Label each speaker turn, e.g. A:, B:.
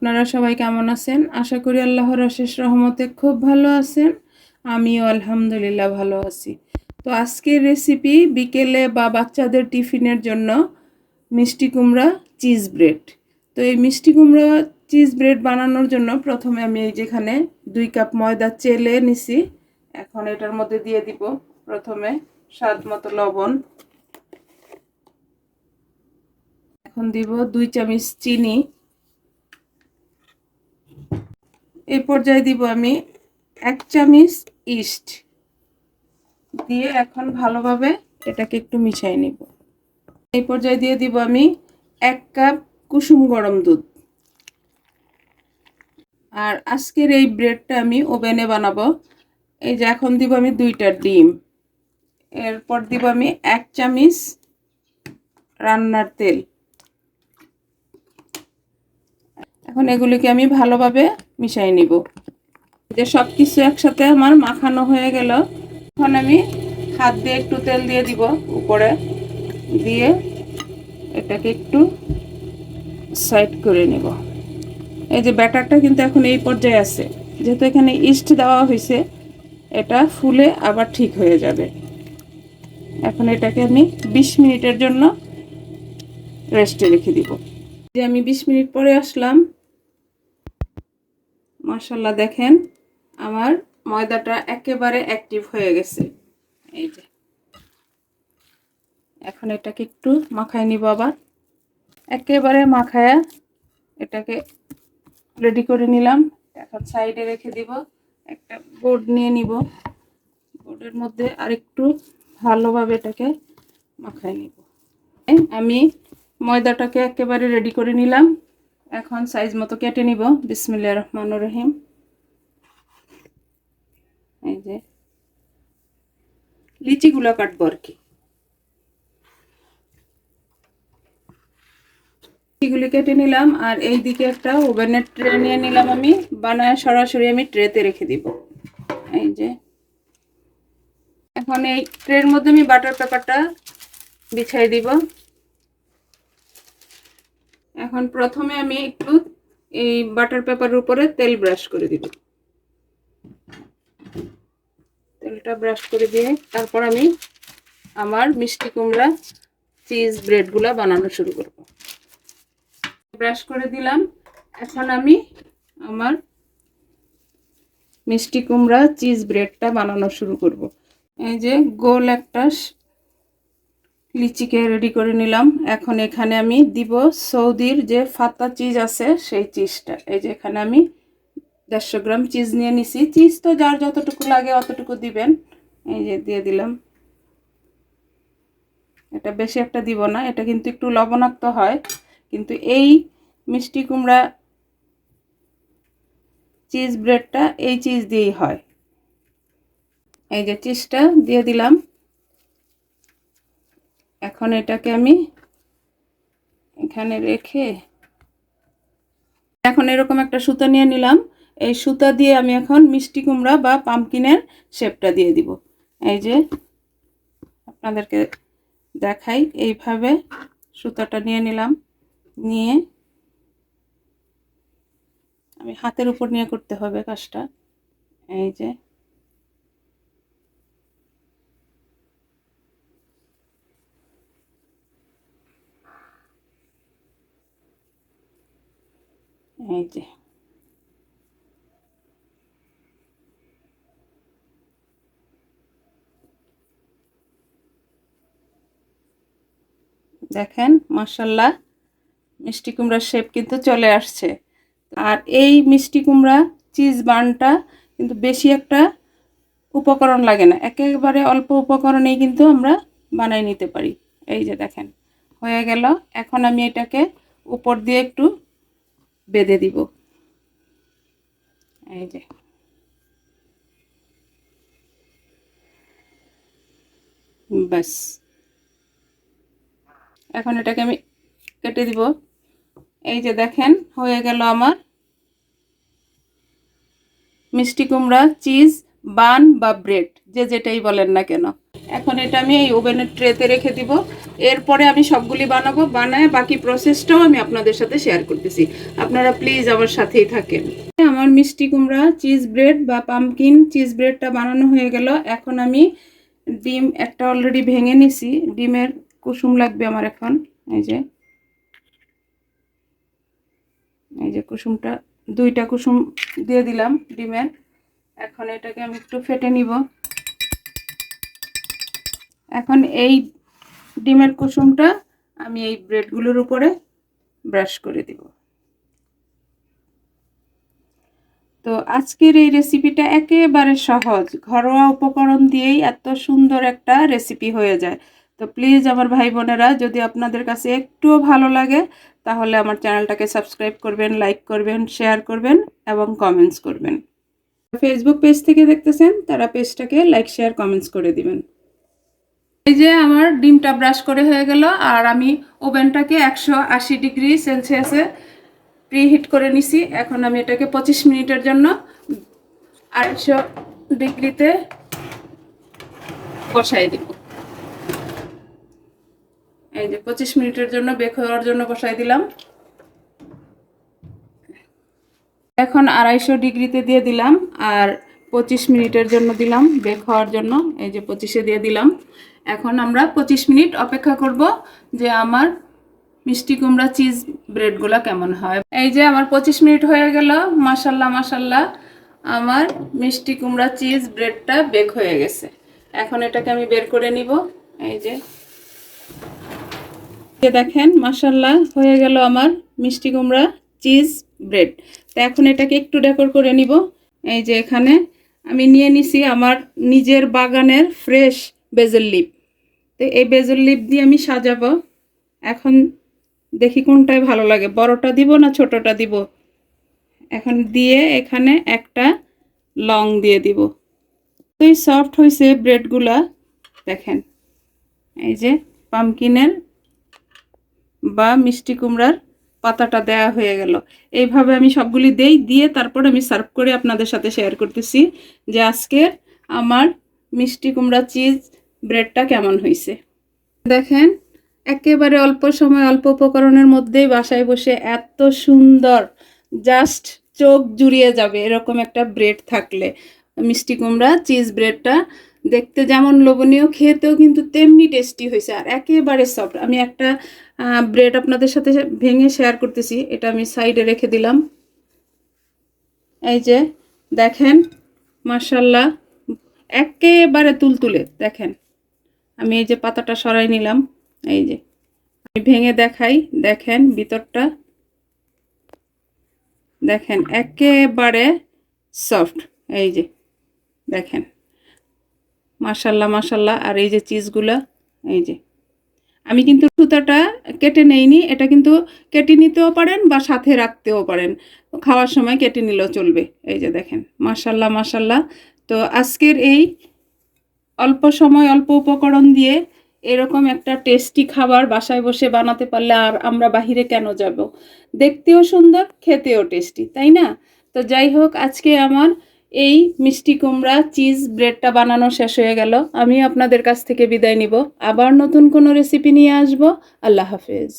A: আপনারা সবাই কেমন আছেন? আশা করি আল্লাহর অশেষ রহমতে খুব ভালো আছেন। আমিও আলহামদুলিল্লাহ ভালো আছি। তো আজকের রেসিপি বিকেলে বা বাচ্চাদের টিফিনের জন্য মিষ্টি কুমড়া চিজ ব্রেড। তো এই মিষ্টি কুমড়া চিজ ব্রেড বানানোর জন্য প্রথমে আমি এই যেখানে 2 কাপ ময়দা চেলে নিছি। এখন এটার মধ্যে দিয়ে দিব প্রথমে স্বাদ মতো লবণ। এখন দিব 2 চামচ চিনি। এই পর্যায়ে দিব আমি 1 চামচ ইস্ট দিয়ে এখন ভালোভাবে এটাকে একটু মিশিয়ে নিব। এই পর্যায়ে দিয়ে দিব আমি 1 কাপ কুসুম গরম দুধ। আর আজকের এই ব্রেডটা আমি ওভেনে বানাবো। এই যে এখন দিব আমি 2টা ডিম। এরপর দিব আমি 1 চামচ রান্নার তেল। এখন এগুলিকে আমি ভালোভাবে মিশিয়ে নিব। যে সব কিছু একসাথে আমার মাখানো হয়ে গেল। এখন আমি হাত দিয়ে একটু তেল দিয়ে দিব উপরে, দিয়ে এটাকে একটু সাইড করে নিব। এই যে ব্যাটারটা কিন্তু এখন এই পর্যায়ে আছে, যেহেতু এখানে ইস্ট দেওয়া হয়েছে, এটা ফুলে আবার ঠিক হয়ে যাবে। এখন এটাকে আমি 20 মিনিটের জন্য রেস্টে রেখে দিব। যে আমি 20 মিনিট পরে আসলাম। মাশাআল্লাহ, দেখেন আমার ময়দাটা একেবারে অ্যাক্টিভ হয়ে গেছে। এই যে এখন এটাকে একটু মাখায় নিব। আবার একেবারে মাখায়া এটাকে রেডি করে নিলাম। এখন সাইডে রেখে দিব। একটা বোর্ড নিয়ে নিব। বোর্ডের মধ্যে আরেকটু ভালোভাবে এটাকে মাখায় নিব। আমি ময়দাটাকে একেবারে রেডি করে নিলাম। এখন সাইজ মতো কেটে নিব। বিসমিল্লাহির রহমানির রহিম। এই যে লিচিগুলো কাটবো আর কি। লিচিগুলি কেটে নিলাম। আর এই দিকে একটা ওভেনের ট্রে নিয়ে নিলাম। আমি বানায় সরাসরি আমি ট্রেতে রেখে দিব। এই যে এখন এই ট্রের মধ্যে আমি বাটার পেপারটা বিছাই দিব। এখন প্রথমে আমি একটু এই বাটার পেপারের উপরে তেল ব্রাশ করে দিব। তেলটা ব্রাশ করে দিয়ে তারপর আমি আমার মিষ্টি কুমড়া চিজ ব্রেডগুলো বানানো শুরু করব। ব্রাশ করে দিলাম। এখন আমি আমার মিষ্টি কুমড়া চিজ ব্রেডটা বানানো শুরু করব। এই যে গোল একটা লিচিকে রেডি করে নিলাম। এখন এখানে আমি দিব সৌদির যে ফাতা চিজ আছে সেই চিজটা। এই যে এখানে আমি 150 গ্রাম চিজ নিয়ে নিছি। চিজ তো যার যতটুকু লাগে অতটুকু দিবেন। এই যে দিয়ে দিলাম। এটা বেশি একটা দিব না, এটা কিন্তু একটু লবণাক্ত হয়, কিন্তু এই মিষ্টি কুমড়া চিজ ব্রেডটা এই চিজ দিয়েই হয়। এই যে চিজটা দিয়ে দিলাম। এখন এটাকে আমি এখানে রেখে এখন এরকম একটা সুতা নিয়ে নিলাম। এই সুতা দিয়ে আমি এখন মিষ্টি কুমড়া বা পাম্পকিনের শেপটা দিয়ে দিব। এই যে আপনাদেরকে দেখাই, এইভাবে সুতাটা নিয়ে নিলাম। নিয়ে আমি হাতের উপর নিয়ে করতে হবে কাজটা। এই যে এই যে দেখেন, মাশাআল্লাহ মিষ্টি কুমড়ার শেপ কিন্তু চলে আসছে। আর এই মিষ্টি কুমড়া চিজ বানটা কিন্তু বেশি একটা উপকরণ লাগে না, একেবারে অল্প উপকরণেই কিন্তু আমরা বানাই নিতে পারি। এই যে দেখেন হয়ে গেল। এখন আমি এটাকে উপর দিয়ে একটু বেঁধে দিব। এই যে বাস, এখন এটাকে আমি কেটে দিব। এই যে দেখেন হয়ে গেল আমার মিষ্টি কুমড়া চিজ বান বা ব্রেড, যে যেটাই বলেন না কেন। এখন এটা আমি এই ওভেনের ট্রেতে রেখে দিব। এরপরে আমি সবগুলি বানাবো, বানায় বাকি প্রসেসটাও আমি আপনাদের সাথে শেয়ার করতেছি। আপনারা প্লিজ আমার সাথেই থাকেন। আমার মিষ্টি কুমড়া চিজ ব্রেড বা পামকিন চিজ ব্রেডটা বানানো হয়ে গেল। এখন আমি ডিম একটা অলরেডি ভেঙে নিছি, ডিমের কুসুম লাগবে আমার এখন। এই যে কুসুমটা, 2টা কুসুম দিয়ে দিলাম ডিমের। এখন এটাকে আমি একটু ফেটে নিব। এখন এই ডিমের কুসুমটা আমি এই ব্রেডগুলোর উপরে ব্রাশ করে দিব। তো আজকের এই রেসিপিটা একেবারে সহজ, ঘরোয়া উপকরণ দিয়েই এত সুন্দর একটা রেসিপি হয়ে যায়। তো প্লিজ আমার ভাই বোনেরা, যদি আপনাদের কাছে একটুও ভালো লাগে তাহলে আমার চ্যানেলটাকে সাবস্ক্রাইব করবেন, লাইক করবেন, শেয়ার করবেন এবং কমেন্টস করবেন। ফেসবুক পেজ থেকে দেখতেছেন তারা পেজটাকে লাইক, শেয়ার, কমেন্টস করে দিবেন। এই যে আমার ডিমটা ব্রাশ করে হয়ে গেল, আর আমি ওভেনটাকে 180 ডিগ্রি সেলসিয়াসে প্রিহিট করে নিছি। এখন আমি এটাকে 25 মিনিটের জন্য 250 ডিগ্রিতে বসাই দিব। এই যে 25 মিনিটের জন্য বেক হওয়ার জন্য বসাই দিলাম। এখন 250 ডিগ্রিতে দিয়ে দিলাম, আর 25 মিনিটের জন্য দিলাম বেক হওয়ার জন্য। এই যে 25-এ দিয়ে দিলাম। এখন আমরা 25 মিনিট অপেক্ষা করব যে আমার মিষ্টি কুমড়া চিজ ব্রেডগুলো কেমন হয়। এই যে আমার 25 মিনিট হয়ে গেল। মাশাল্লাহ মাশাল্লাহ, আমার মিষ্টি কুমড়া চিজ ব্রেডটা বেক হয়ে গেছে। এখন এটাকে আমি বের করে নিব। এই যে দেখেন, মাশাল্লাহ হয়ে গেল আমার মিষ্টি কুমড়া চিজ ব্রেড। তো এখন এটাকে একটু ডেকোর করে নিব। এই যে এখানে আমি নিয়ে নিছি আমার নিজের বাগানের ফ্রেশ বেজেল লিপ। তো এই বেজেল লিপ দিয়ে আমি সাজাবো। এখন দেখি কোনটাই ভালো লাগে, বড়টা দিব না ছোটটা দিব। এখন দিয়ে এখানে একটা লং দিয়ে দিব। তো সফট হয়েছে ব্রেডগুলা, দেখেন। এই যে পামকিনের বা মিষ্টি কুমড়ার পাতাটা দেয়া হয়ে গেল। এইভাবে আমি সবগুলি দিয়ে তারপর আমি সার্ভ করে আপনাদের সাথে শেয়ার করতেছি যে আজকের আমার মিষ্টি কুমড়া চিজ ব্রেডটা কেমন হয়েছে। দেখেন, একেবারে অল্প সময় অল্প উপকরণের মধ্যেই বাসায় বসে এত সুন্দর, জাস্ট চোখ জুড়িয়ে যাবে এরকম একটা ব্রেড থাকলে। মিষ্টি কুমড়া চিজ ব্রেডটা দেখতে যেমন লোভনীয়, খেতেও কিন্তু তেমনি টেস্টি হয়েছে, আর একেবারে সফট। আমি একটা ব্রেড আপনাদের সাথে ভেঙে শেয়ার করতেছি, এটা আমি সাইডে রেখে দিলাম। এই যে দেখেন, মাশাল্লাহ একেবারে তুলতুলে। দেখেন, আমি এই যে পাতাটা সরাই নিলাম। এই যে আমি ভেঙে দেখাই, দেখেন ভিতরটা, দেখেন একেবারে সফট। এই যে দেখেন, মাশাল্লাহ মাশাল্লাহ। আর এই যে চিজগুলা, এই যে আমি কিন্তু সুতাটা কেটে নেইনি, এটা কিন্তু কেটে নিতেও পারেন বা সাথে রাখতেও পারেন, খাওয়ার সময় কেটে নিলেও চলবে। এই যে দেখেন, মাশাল্লাহ মাশাল্লাহ। তো আজকের এই অল্প সময় অল্প উপকরণ দিয়ে এরকম একটা টেস্টি খাবার বাসায় বসে বানাতে পারলে আর আমরা বাহিরে কেন যাব। দেখতেও সুন্দর, খেতেও টেস্টি, তাই না? তো যাই হোক, আজকে আমার এই মিষ্টি কুমড়া চিজ ব্রেডটা বানানো শেষ হয়ে গেল। আমি আপনাদের কাছ থেকে বিদায় নিব, আবার নতুন কোনো রেসিপি নিয়ে আসব। আল্লাহ হাফেজ।